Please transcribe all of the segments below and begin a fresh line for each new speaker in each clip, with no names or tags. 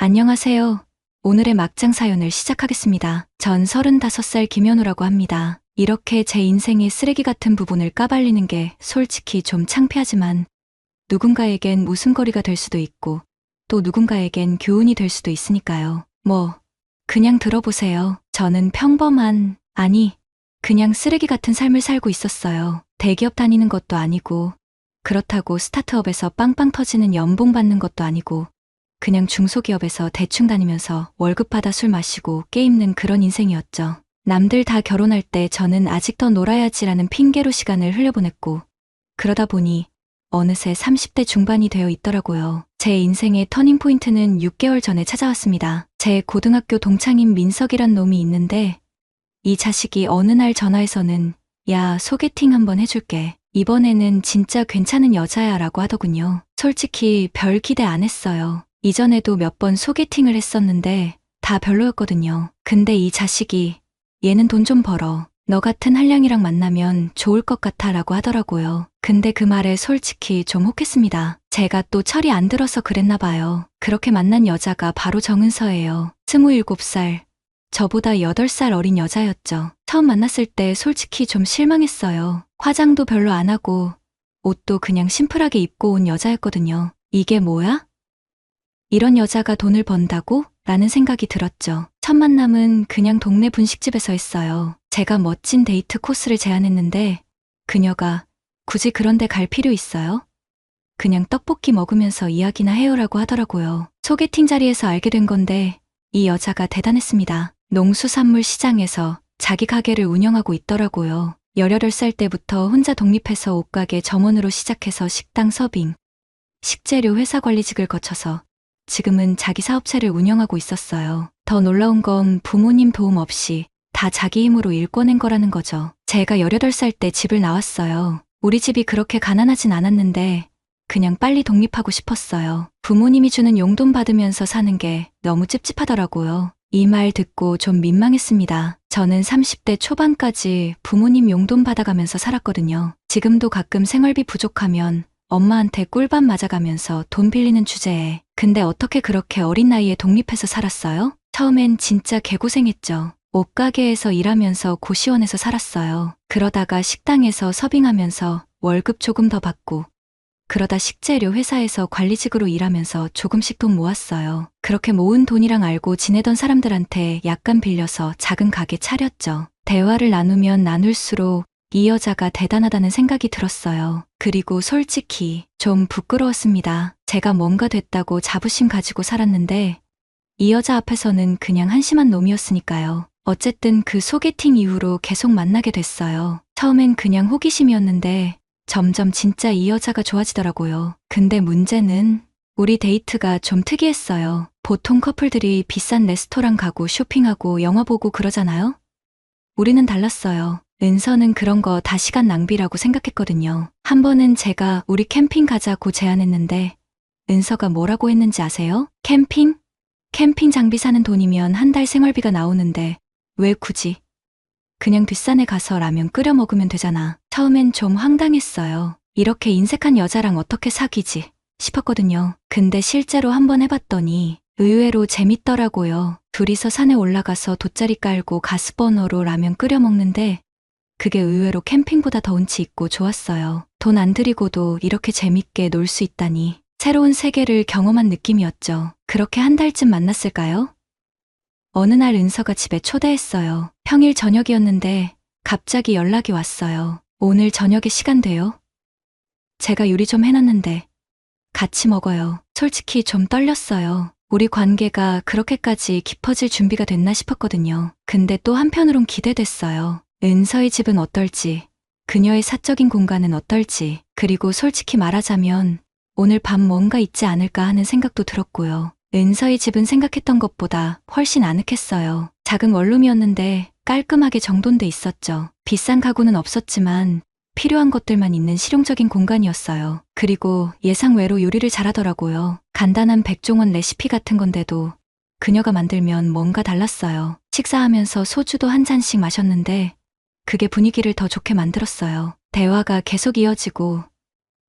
안녕하세요. 오늘의 막장 사연을 시작하겠습니다. 전 35살 김현우라고 합니다. 이렇게 제 인생의 쓰레기 같은 부분을 까발리는 게 솔직히 좀 창피하지만 누군가에겐 웃음거리가 될 수도 있고 또 누군가에겐 교훈이 될 수도 있으니까요. 그냥 들어보세요. 저는 그냥 쓰레기 같은 삶을 살고 있었어요. 대기업 다니는 것도 아니고 그렇다고 스타트업에서 빵빵 터지는 연봉 받는 것도 아니고 그냥 중소기업에서 대충 다니면서 월급 받아 술 마시고 게임는 그런 인생이었죠. 남들 다 결혼할 때 저는 아직 더 놀아야지라는 핑계로 시간을 흘려보냈고 그러다 보니 어느새 30대 중반이 되어 있더라고요. 제 인생의 터닝포인트는 6개월 전에 찾아왔습니다. 제 고등학교 동창인 민석이란 놈이 있는데 이 자식이 어느 날 전화해서는 야, 소개팅 한번 해줄게. 이번에는 진짜 괜찮은 여자야 라고 하더군요. 솔직히 별 기대 안 했어요. 이전에도 몇 번 소개팅을 했었는데 다 별로였거든요. 근데 이 자식이 얘는 돈 좀 벌어. 너 같은 한량이랑 만나면 좋을 것 같아 라고 하더라고요. 근데 그 말에 솔직히 좀 혹했습니다. 제가 또 철이 안 들어서 그랬나 봐요. 그렇게 만난 여자가 바로 정은서예요. 27살. 저보다 8살 어린 여자였죠. 처음 만났을 때 솔직히 좀 실망했어요. 화장도 별로 안 하고 옷도 그냥 심플하게 입고 온 여자였거든요. 이게 뭐야? 이런 여자가 돈을 번다고? 라는 생각이 들었죠. 첫 만남은 그냥 동네 분식집에서 했어요. 제가 멋진 데이트 코스를 제안했는데 그녀가 굳이 그런 데 갈 필요 있어요? 그냥 떡볶이 먹으면서 이야기나 해요라고 하더라고요. 소개팅 자리에서 알게 된 건데 이 여자가 대단했습니다. 농수산물 시장에서 자기 가게를 운영하고 있더라고요. 18살 때부터 혼자 독립해서 옷가게 점원으로 시작해서 식당 서빙, 식재료 회사 관리직을 거쳐서 지금은 자기 사업체를 운영하고 있었어요. 더 놀라운 건 부모님 도움 없이 다 자기 힘으로 일 꺼낸 거라는 거죠. 제가 18살 때 집을 나왔어요. 우리 집이 그렇게 가난하진 않았는데 그냥 빨리 독립하고 싶었어요. 부모님이 주는 용돈 받으면서 사는 게 너무 찝찝하더라고요. 이 말 듣고 좀 민망했습니다. 저는 30대 초반까지 부모님 용돈 받아가면서 살았거든요. 지금도 가끔 생활비 부족하면 엄마한테 꿀밤 맞아가면서 돈 빌리는 주제에. 근데 어떻게 그렇게 어린 나이에 독립해서 살았어요? 처음엔 진짜 개고생했죠. 옷가게에서 일하면서 고시원에서 살았어요. 그러다가 식당에서 서빙하면서 월급 조금 더 받고 그러다 식재료 회사에서 관리직으로 일하면서 조금씩 돈 모았어요. 그렇게 모은 돈이랑 알고 지내던 사람들한테 약간 빌려서 작은 가게 차렸죠. 대화를 나누면 나눌수록 이 여자가 대단하다는 생각이 들었어요. 그리고 솔직히 좀 부끄러웠습니다. 제가 뭔가 됐다고 자부심 가지고 살았는데 이 여자 앞에서는 그냥 한심한 놈이었으니까요. 어쨌든 그 소개팅 이후로 계속 만나게 됐어요. 처음엔 그냥 호기심이었는데 점점 진짜 이 여자가 좋아지더라고요. 근데 문제는 우리 데이트가 좀 특이했어요. 보통 커플들이 비싼 레스토랑 가고 쇼핑하고 영화 보고 그러잖아요? 우리는 달랐어요. 은서는 그런 거 다 시간 낭비라고 생각했거든요. 한 번은 제가 우리 캠핑 가자고 제안했는데 은서가 뭐라고 했는지 아세요? 캠핑? 캠핑 장비 사는 돈이면 한 달 생활비가 나오는데 왜 굳이? 그냥 뒷산에 가서 라면 끓여 먹으면 되잖아. 처음엔 좀 황당했어요. 이렇게 인색한 여자랑 어떻게 사귀지? 싶었거든요. 근데 실제로 한번 해봤더니 의외로 재밌더라고요. 둘이서 산에 올라가서 돗자리 깔고 가스버너로 라면 끓여 먹는데 그게 의외로 캠핑보다 더 운치 있고 좋았어요. 돈 안 들이고도 이렇게 재밌게 놀 수 있다니 새로운 세계를 경험한 느낌이었죠. 그렇게 한 달쯤 만났을까요? 어느 날 은서가 집에 초대했어요. 평일 저녁이었는데 갑자기 연락이 왔어요. 오늘 저녁에 시간 돼요? 제가 요리 좀 해놨는데 같이 먹어요. 솔직히 좀 떨렸어요. 우리 관계가 그렇게까지 깊어질 준비가 됐나 싶었거든요. 근데 또 한편으론 기대됐어요. 은서의 집은 어떨지, 그녀의 사적인 공간은 어떨지, 그리고 솔직히 말하자면 오늘 밤 뭔가 있지 않을까 하는 생각도 들었고요. 은서의 집은 생각했던 것보다 훨씬 아늑했어요. 작은 원룸이었는데 깔끔하게 정돈돼 있었죠. 비싼 가구는 없었지만 필요한 것들만 있는 실용적인 공간이었어요. 그리고 예상외로 요리를 잘하더라고요. 간단한 백종원 레시피 같은 건데도 그녀가 만들면 뭔가 달랐어요. 식사하면서 소주도 한 잔씩 마셨는데 그게 분위기를 더 좋게 만들었어요. 대화가 계속 이어지고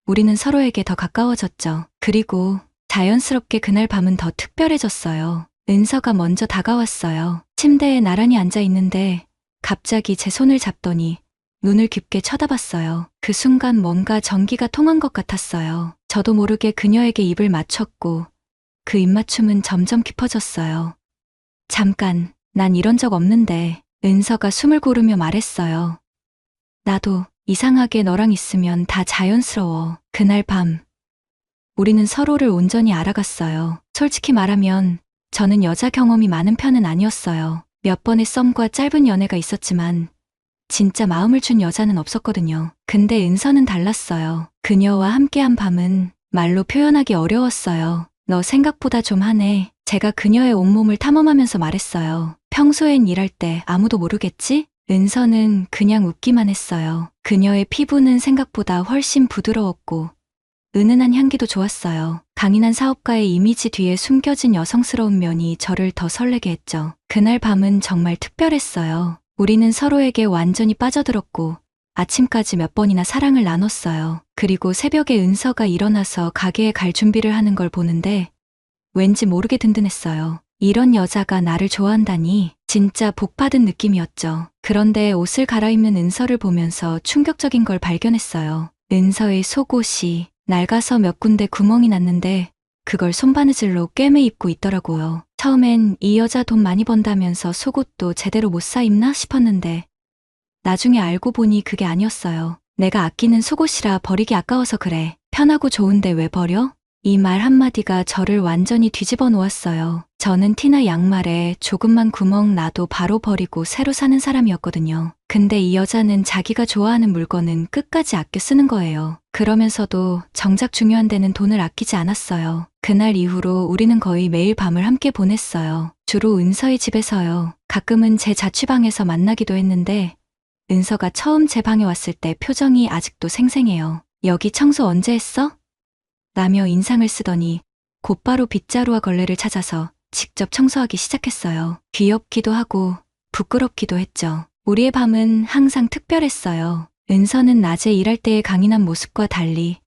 우리는 서로에게 더 가까워졌죠. 그리고 자연스럽게 그날 밤은 더 특별해졌어요. 은서가 먼저 다가왔어요. 침대에 나란히 앉아 있는데 갑자기 제 손을 잡더니 눈을 깊게 쳐다봤어요. 그 순간 뭔가 전기가 통한 것 같았어요. 저도 모르게 그녀에게 입을 맞췄고 그 입맞춤은 점점 깊어졌어요. 잠깐, 난 이런 적 없는데. 은서가 숨을 고르며 말했어요. 나도 이상하게 너랑 있으면 다 자연스러워. 그날 밤, 우리는 서로를 온전히 알아갔어요. 솔직히 말하면 저는 여자 경험이 많은 편은 아니었어요. 몇 번의 썸과 짧은 연애가 있었지만 진짜 마음을 준 여자는 없었거든요. 근데 은서는 달랐어요. 그녀와 함께한 밤은 말로 표현하기 어려웠어요. 너 생각보다 좀 하네. 제가 그녀의 온몸을 탐험하면서 말했어요. 평소엔 일할 때 아무도 모르겠지? 은서는 그냥 웃기만 했어요. 그녀의 피부는 생각보다 훨씬 부드러웠고 은은한 향기도 좋았어요. 강인한 사업가의 이미지 뒤에 숨겨진 여성스러운 면이 저를 더 설레게 했죠. 그날 밤은 정말 특별했어요. 우리는 서로에게 완전히 빠져들었고 아침까지 몇 번이나 사랑을 나눴어요. 그리고 새벽에 은서가 일어나서 가게에 갈 준비를 하는 걸 보는데 왠지 모르게 든든했어요. 이런 여자가 나를 좋아한다니 진짜 복받은 느낌이었죠. 그런데 옷을 갈아입는 은서를 보면서 충격적인 걸 발견했어요. 은서의 속옷이 낡아서 몇 군데 구멍이 났는데 그걸 손바느질로 꿰매 입고 있더라고요. 처음엔 이 여자 돈 많이 번다면서 속옷도 제대로 못 사 입나 싶었는데 나중에 알고 보니 그게 아니었어요. 내가 아끼는 속옷이라 버리기 아까워서 그래. 편하고 좋은데 왜 버려? 이 말 한마디가 저를 완전히 뒤집어 놓았어요. 저는 티나 양말에 조금만 구멍 나도 바로 버리고 새로 사는 사람이었거든요. 근데 이 여자는 자기가 좋아하는 물건은 끝까지 아껴 쓰는 거예요. 그러면서도 정작 중요한 데는 돈을 아끼지 않았어요. 그날 이후로 우리는 거의 매일 밤을 함께 보냈어요. 주로 은서의 집에서요. 가끔은 제 자취방에서 만나기도 했는데 은서가 처음 제 방에 왔을 때 표정이 아직도 생생해요. 여기 청소 언제 했어? 라며 인상을 쓰더니 곧바로 빗자루와 걸레를 찾아서 직접 청소하기 시작했어요. 귀엽기도 하고 부끄럽기도 했죠. 우리의 밤은 항상 특별했어요. 은서는 낮에 일할 때의 강인한 모습과 달리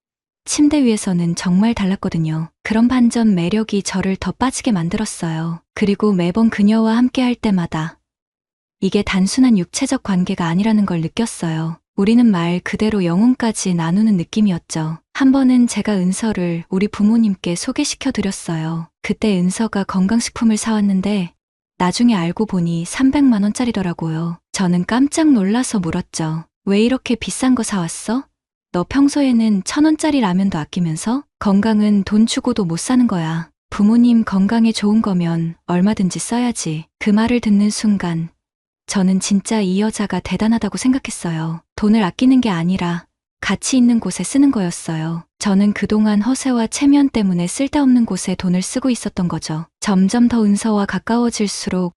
침대 위에서는 정말 달랐거든요. 그런 반전 매력이 저를 더 빠지게 만들었어요. 그리고 매번 그녀와 함께 할 때마다 이게 단순한 육체적 관계가 아니라는 걸 느꼈어요. 우리는 말 그대로 영혼까지 나누는 느낌이었죠. 한 번은 제가 은서를 우리 부모님께 소개시켜 드렸어요. 그때 은서가 건강식품을 사왔는데 나중에 알고 보니 300만 원짜리더라고요. 저는 깜짝 놀라서 물었죠. 왜 이렇게 비싼 거 사왔어? 너 평소에는 1,000원짜리 라면도 아끼면서? 건강은 돈 주고도 못 사는 거야. 부모님 건강에 좋은 거면 얼마든지 써야지. 그 말을 듣는 순간 저는 진짜 이 여자가 대단하다고 생각했어요. 돈을 아끼는 게 아니라 가치 있는 곳에 쓰는 거였어요. 저는 그동안 허세와 체면 때문에 쓸데없는 곳에 돈을 쓰고 있었던 거죠. 점점 더 은서와 가까워질수록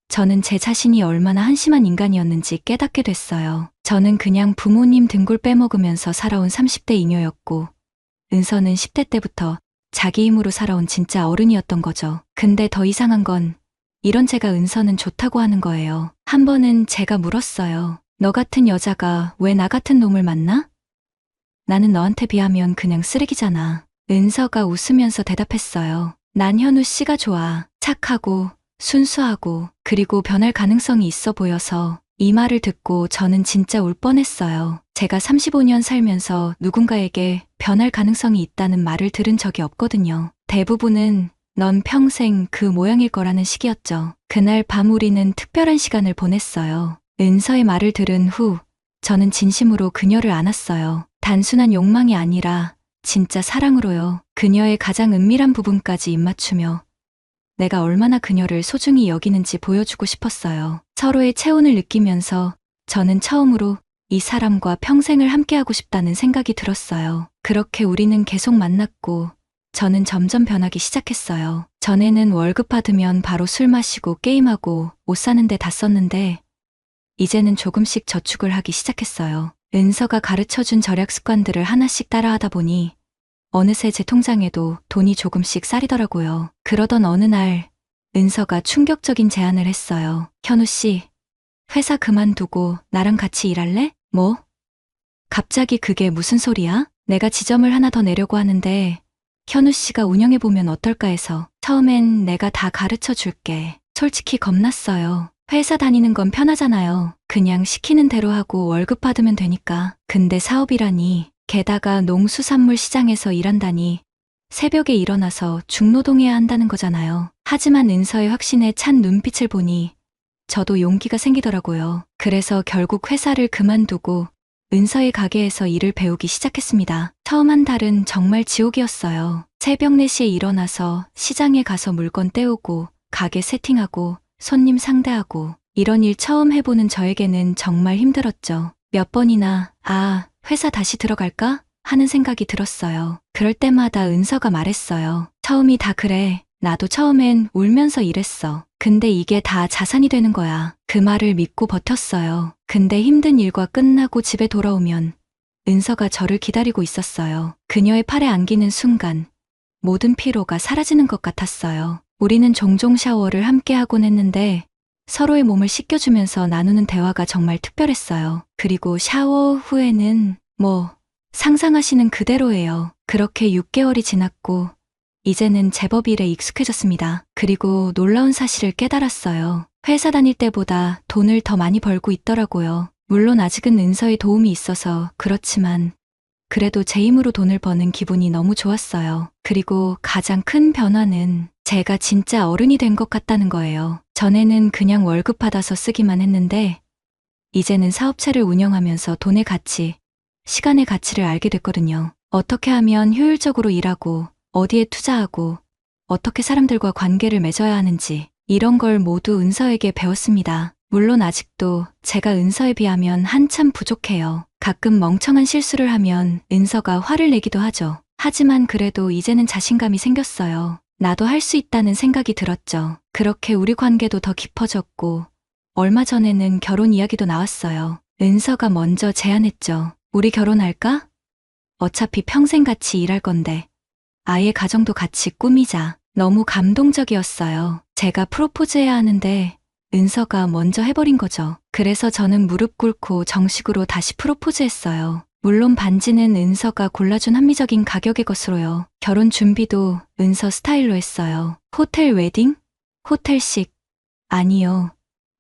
저는 제 자신이 얼마나 한심한 인간이었는지 깨닫게 됐어요. 저는 그냥 부모님 등골 빼먹으면서 살아온 30대 이녀였고 은서는 10대 때부터 자기 힘으로 살아온 진짜 어른이었던 거죠. 근데 더 이상한 건 이런 제가 은서는 좋다고 하는 거예요. 한 번은 제가 물었어요. 너 같은 여자가 왜 나 같은 놈을 만나? 나는 너한테 비하면 그냥 쓰레기잖아. 은서가 웃으면서 대답했어요. 난 현우 씨가 좋아. 착하고 순수하고 그리고 변할 가능성이 있어 보여서. 이 말을 듣고 저는 진짜 울 뻔했어요. 제가 35년 살면서 누군가에게 변할 가능성이 있다는 말을 들은 적이 없거든요. 대부분은 넌 평생 그 모양일 거라는 식이었죠. 그날 밤 우리는 특별한 시간을 보냈어요. 은서의 말을 들은 후 저는 진심으로 그녀를 안았어요. 단순한 욕망이 아니라 진짜 사랑으로요. 그녀의 가장 은밀한 부분까지 입맞추며 내가 얼마나 그녀를 소중히 여기는지 보여주고 싶었어요. 서로의 체온을 느끼면서 저는 처음으로 이 사람과 평생을 함께하고 싶다는 생각이 들었어요. 그렇게 우리는 계속 만났고 저는 점점 변하기 시작했어요. 전에는 월급 받으면 바로 술 마시고 게임하고 옷 사는 데 다 썼는데 이제는 조금씩 저축을 하기 시작했어요. 은서가 가르쳐준 절약 습관들을 하나씩 따라하다 보니 어느새 제 통장에도 돈이 조금씩 쌓이더라고요. 그러던 어느 날 은서가 충격적인 제안을 했어요. 현우 씨, 회사 그만두고 나랑 같이 일할래? 뭐? 갑자기 그게 무슨 소리야? 내가 지점을 하나 더 내려고 하는데 현우 씨가 운영해보면 어떨까 해서 처음엔 내가 다 가르쳐 줄게. 솔직히 겁났어요. 회사 다니는 건 편하잖아요. 그냥 시키는 대로 하고 월급 받으면 되니까. 근데 사업이라니, 게다가 농수산물 시장에서 일한다니, 새벽에 일어나서 중노동해야 한다는 거잖아요. 하지만 은서의 확신에 찬 눈빛을 보니 저도 용기가 생기더라고요. 그래서 결국 회사를 그만두고 은서의 가게에서 일을 배우기 시작했습니다. 처음 한 달은 정말 지옥이었어요. 새벽 4시에 일어나서 시장에 가서 물건 떼오고 가게 세팅하고 손님 상대하고 이런 일 처음 해보는 저에게는 정말 힘들었죠. 몇 번이나 회사 다시 들어갈까? 하는 생각이 들었어요. 그럴 때마다 은서가 말했어요. 처음이 다 그래. 나도 처음엔 울면서 일했어. 근데 이게 다 자산이 되는 거야. 그 말을 믿고 버텼어요. 근데 힘든 일과 끝나고 집에 돌아오면 은서가 저를 기다리고 있었어요. 그녀의 팔에 안기는 순간 모든 피로가 사라지는 것 같았어요. 우리는 종종 샤워를 함께 하곤 했는데 서로의 몸을 씻겨주면서 나누는 대화가 정말 특별했어요. 그리고 샤워 후에는 상상하시는 그대로예요. 그렇게 6개월이 지났고 이제는 제법 일에 익숙해졌습니다. 그리고 놀라운 사실을 깨달았어요. 회사 다닐 때보다 돈을 더 많이 벌고 있더라고요. 물론 아직은 은서의 도움이 있어서 그렇지만 그래도 제 힘으로 돈을 버는 기분이 너무 좋았어요. 그리고 가장 큰 변화는 제가 진짜 어른이 된 것 같다는 거예요. 전에는 그냥 월급 받아서 쓰기만 했는데 이제는 사업체를 운영하면서 돈의 가치, 시간의 가치를 알게 됐거든요. 어떻게 하면 효율적으로 일하고 어디에 투자하고 어떻게 사람들과 관계를 맺어야 하는지 이런 걸 모두 은서에게 배웠습니다. 물론 아직도 제가 은서에 비하면 한참 부족해요. 가끔 멍청한 실수를 하면 은서가 화를 내기도 하죠. 하지만 그래도 이제는 자신감이 생겼어요. 나도 할 수 있다는 생각이 들었죠. 그렇게 우리 관계도 더 깊어졌고 얼마 전에는 결혼 이야기도 나왔어요. 은서가 먼저 제안했죠. 우리 결혼할까? 어차피 평생 같이 일할 건데 아예 가정도 같이 꾸미자. 너무 감동적이었어요. 제가 프로포즈해야 하는데 은서가 먼저 해버린 거죠. 그래서 저는 무릎 꿇고 정식으로 다시 프로포즈했어요. 물론 반지는 은서가 골라준 합리적인 가격의 것으로요. 결혼 준비도 은서 스타일로 했어요. 호텔 웨딩? 호텔식? 아니요.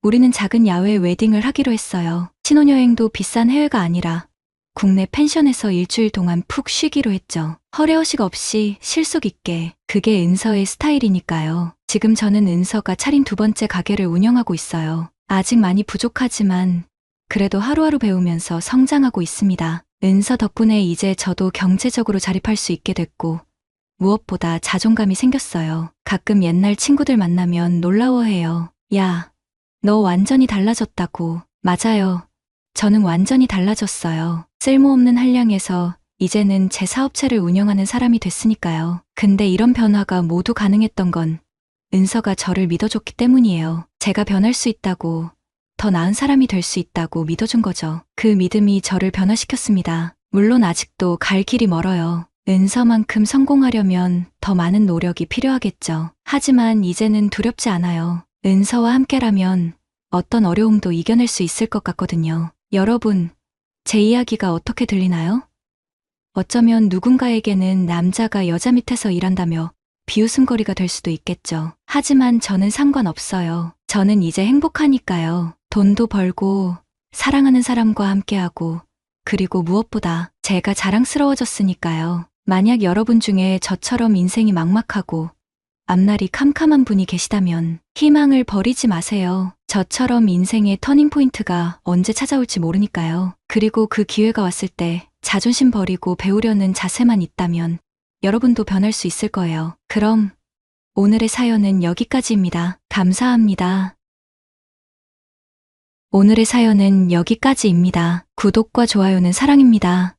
우리는 작은 야외 웨딩을 하기로 했어요. 신혼여행도 비싼 해외가 아니라 국내 펜션에서 일주일 동안 푹 쉬기로 했죠. 허례허식 없이 실속 있게. 그게 은서의 스타일이니까요. 지금 저는 은서가 차린 2번째 가게를 운영하고 있어요. 아직 많이 부족하지만 그래도 하루하루 배우면서 성장하고 있습니다. 은서 덕분에 이제 저도 경제적으로 자립할 수 있게 됐고 무엇보다 자존감이 생겼어요. 가끔 옛날 친구들 만나면 놀라워해요. 야, 너 완전히 달라졌다고. 맞아요. 저는 완전히 달라졌어요. 쓸모없는 한량에서 이제는 제 사업체를 운영하는 사람이 됐으니까요. 근데 이런 변화가 모두 가능했던 건 은서가 저를 믿어줬기 때문이에요. 제가 변할 수 있다고, 더 나은 사람이 될 수 있다고 믿어준 거죠. 그 믿음이 저를 변화시켰습니다. 물론 아직도 갈 길이 멀어요. 은서만큼 성공하려면 더 많은 노력이 필요하겠죠. 하지만 이제는 두렵지 않아요. 은서와 함께라면 어떤 어려움도 이겨낼 수 있을 것 같거든요. 여러분, 제 이야기가 어떻게 들리나요? 어쩌면 누군가에게는 남자가 여자 밑에서 일한다며 비웃음거리가 될 수도 있겠죠. 하지만 저는 상관없어요. 저는 이제 행복하니까요. 돈도 벌고 사랑하는 사람과 함께하고 그리고 무엇보다 제가 자랑스러워졌으니까요. 만약 여러분 중에 저처럼 인생이 막막하고 앞날이 캄캄한 분이 계시다면 희망을 버리지 마세요. 저처럼 인생의 터닝포인트가 언제 찾아올지 모르니까요. 그리고 그 기회가 왔을 때 자존심 버리고 배우려는 자세만 있다면 여러분도 변할 수 있을 거예요. 그럼 오늘의 사연은 여기까지입니다. 감사합니다. 오늘의 사연은 여기까지입니다. 구독과 좋아요는 사랑입니다.